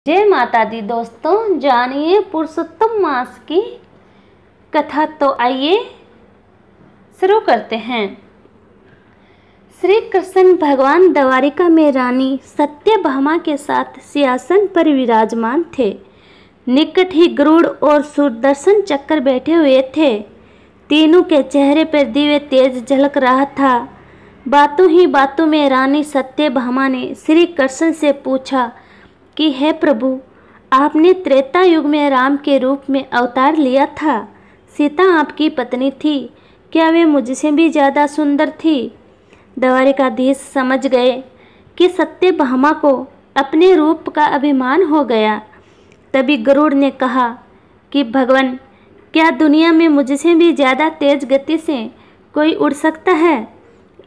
जय माता दी दोस्तों, जानिए पुरुषोत्तम मास की कथा। तो आइए शुरू करते हैं। श्री कृष्ण भगवान द्वारिका में रानी सत्यभामा के साथ सिंहासन पर विराजमान थे। निकट ही गरुड़ और सुदर्शन चक्र बैठे हुए थे। तीनों के चेहरे पर दिव्य तेज झलक रहा था। बातों ही बातों में रानी सत्यभामा ने श्री कृष्ण से पूछा कि हे प्रभु, आपने त्रेता युग में राम के रूप में अवतार लिया था। सीता आपकी पत्नी थी, क्या वे मुझसे भी ज़्यादा सुंदर थी? द्वारिकाधीश समझ गए कि सत्यभामा को अपने रूप का अभिमान हो गया। तभी गरुड़ ने कहा कि भगवान, क्या दुनिया में मुझसे भी ज़्यादा तेज गति से कोई उड़ सकता है?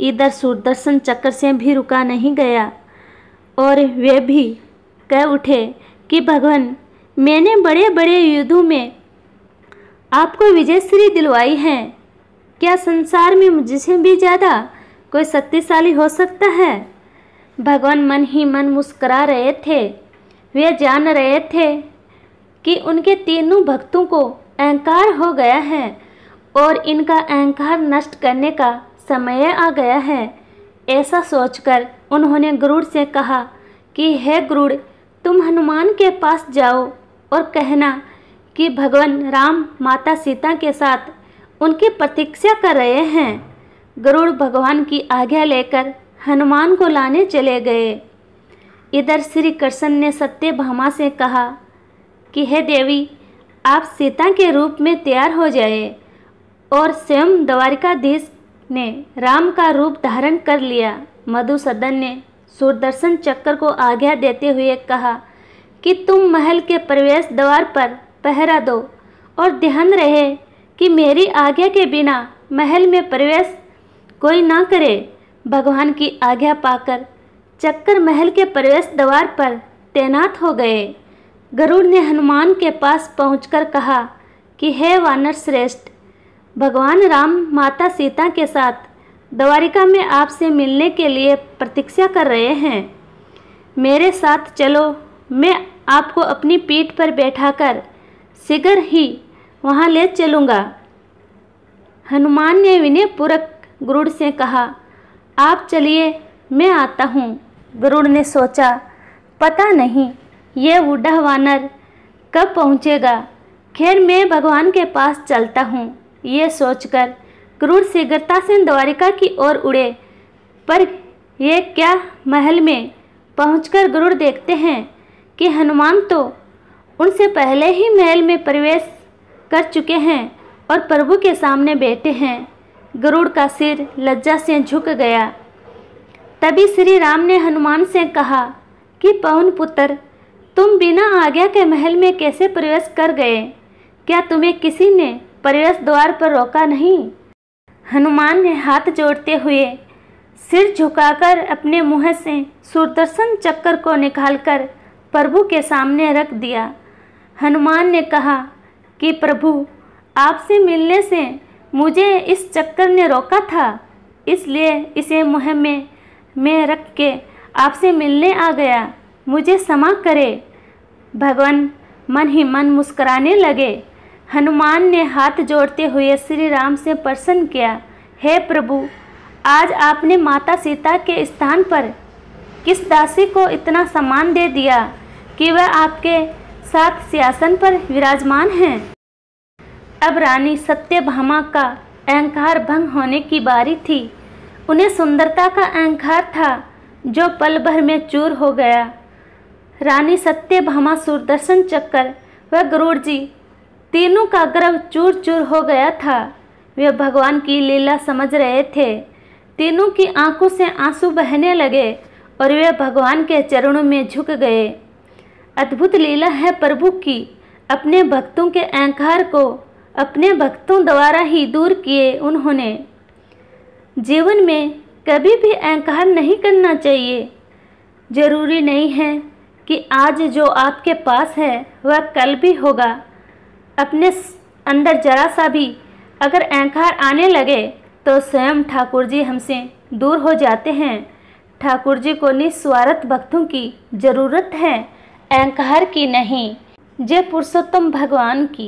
इधर सुदर्शन चक्र से भी रुका नहीं गया और वे भी कह उठे कि भगवान, मैंने बड़े बड़े युद्धों में आपको विजयश्री दिलवाई है। क्या संसार में मुझसे भी ज़्यादा कोई शक्तिशाली हो सकता है? भगवान मन ही मन मुस्करा रहे थे। वे जान रहे थे कि उनके तीनों भक्तों को अहंकार हो गया है और इनका अहंकार नष्ट करने का समय आ गया है। ऐसा सोचकर उन्होंने गरुड़ से कहा कि हे गरुड़, तुम हनुमान के पास जाओ और कहना कि भगवान राम माता सीता के साथ उनकी प्रतीक्षा कर रहे हैं। गरुड़ भगवान की आज्ञा लेकर हनुमान को लाने चले गए। इधर श्री कृष्ण ने सत्यभामा से कहा कि हे देवी, आप सीता के रूप में तैयार हो जाए। और स्वयं द्वारिकाधीश ने राम का रूप धारण कर लिया। मधुसूदन ने सुदर्शन चक्र को आज्ञा देते हुए कहा कि तुम महल के प्रवेश द्वार पर पहरा दो और ध्यान रहे कि मेरी आज्ञा के बिना महल में प्रवेश कोई ना करे। भगवान की आज्ञा पाकर चक्र महल के प्रवेश द्वार पर तैनात हो गए। गरुड़ ने हनुमान के पास पहुंचकर कहा कि हे वानर श्रेष्ठ, भगवान राम माता सीता के साथ द्वारिका में आपसे मिलने के लिए प्रतीक्षा कर रहे हैं। मेरे साथ चलो, मैं आपको अपनी पीठ पर बैठाकर शीघ्र ही वहां ले चलूँगा। हनुमान ने विनयपूर्वक गरुड़ से कहा, आप चलिए, मैं आता हूँ। गरुड़ ने सोचा, पता नहीं ये बूढ़ा वानर कब पहुँचेगा। खैर, मैं भगवान के पास चलता हूँ। ये सोचकर गरुड़ शीघ्रता से द्वारिका की ओर उड़े। पर ये क्या, महल में पहुंचकर गरुड़ देखते हैं कि हनुमान तो उनसे पहले ही महल में प्रवेश कर चुके हैं और प्रभु के सामने बैठे हैं। गरुड़ का सिर लज्जा से झुक गया। तभी श्री राम ने हनुमान से कहा कि पवन पुत्र, तुम बिना आज्ञा के महल में कैसे प्रवेश कर गए? क्या तुम्हें किसी ने प्रवेश द्वार पर रोका नहीं? हनुमान ने हाथ जोड़ते हुए सिर झुकाकर अपने मुंह से सुदर्शन चक्र को निकालकर प्रभु के सामने रख दिया। हनुमान ने कहा कि प्रभु, आपसे मिलने से मुझे इस चक्र ने रोका था, इसलिए इसे मुंह में मैं रख के आपसे मिलने आ गया। मुझे क्षमा करे। भगवान मन ही मन मुस्कुराने लगे। हनुमान ने हाथ जोड़ते हुए श्री राम से प्रश्न किया, हे प्रभु, आज आपने माता सीता के स्थान पर किस दासी को इतना सम्मान दे दिया कि वह आपके साथ सिंहासन पर विराजमान हैं? अब रानी सत्यभामा का अहंकार भंग होने की बारी थी। उन्हें सुंदरता का अहंकार था जो पल भर में चूर हो गया। रानी सत्यभामा, सुदर्शन चक्र व गरुड़ जी तीनों का गर्व चूर चूर हो गया था। वे भगवान की लीला समझ रहे थे। तीनों की आंखों से आंसू बहने लगे और वे भगवान के चरणों में झुक गए। अद्भुत लीला है प्रभु की। अपने भक्तों के अहंकार को अपने भक्तों द्वारा ही दूर किए उन्होंने। जीवन में कभी भी अहंकार नहीं करना चाहिए। जरूरी नहीं है कि आज जो आपके पास है वह कल भी होगा। अपने अंदर जरा सा भी अगर अहंकार आने लगे तो स्वयं ठाकुर जी हमसे दूर हो जाते हैं। ठाकुर जी को निस्वार्थ भक्तों की ज़रूरत है। अहंकार की नहीं, जय पुरुषोत्तम भगवान की।